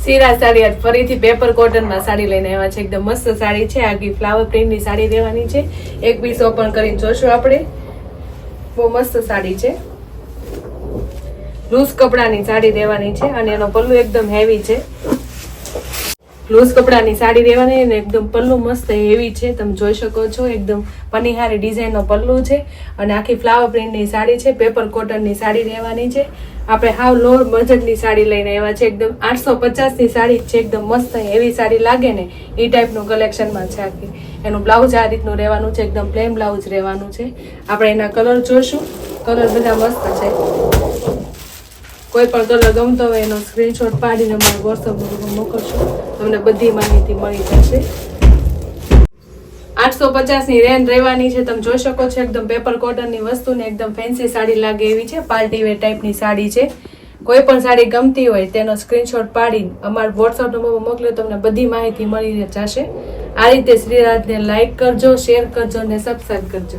સીરા સાડી આજ ફરીથી પેપર કોટનમાં સાડી લઈને આવ્યા છે. એકદમ મસ્ત સાડી છે. આખી ફ્લાવર પ્રિન્ટની સાડી રહેવાની છે. એક પીસ ઓપન કરીને જોશું આપણે. બહુ મસ્ત સાડી છે. લૂઝ કપડાની સાડી રહેવાની છે અને એનો પલ્લુ એકદમ હેવી છે. લૂઝ કપડાની સાડી રહેવાની અને એકદમ પલ્લુ મસ્ત હેવી છે. તમે જોઈ શકો છો એકદમ પનીહારી ડિઝાઇનનો પલ્લુ છે અને આખી ફ્લાવર પ્રિન્ટની સાડી છે. પેપર કોટનની સાડી રહેવાની છે. આપણે હાવ લો બજેટની સાડી લઈને આવ્યા છે. એકદમ 850ની સાડી છે. એકદમ મસ્ત હેવી સાડી લાગે ને એ ટાઈપનું કલેક્શનમાં છે. આખી એનું બ્લાઉઝ આ રીતનું રહેવાનું છે. એકદમ પ્લેન બ્લાઉઝ રહેવાનું છે. આપણે એના કલર જોઈશું. કલર બધા મસ્ત છે. કોઈ પણ કલર ગમતો હોય એનો સ્ક્રીનશોટ પાડીને અમારે વોટ્સઅપ મોકલશો. તમને બધી માહિતી મળી જશે. 850ની રેન્જ રહેવાની છે. તમે જોઈ શકો છો એકદમ પેપર કોટનની વસ્તુ ને એકદમ ફેન્સી સાડી લાગે એવી છે. પાર્ટી વેર ટાઈપની સાડી છે. કોઈ પણ સાડી ગમતી હોય તેનો સ્ક્રીનશોટ પાડીને અમારા વોટ્સઅપ નંબર મોકલો. તમને બધી માહિતી મળી જશે. આ રીતે શ્રીરાજને લાઈક કરજો, શેર કરજો અને સબસ્ક્રાઈબ કરજો.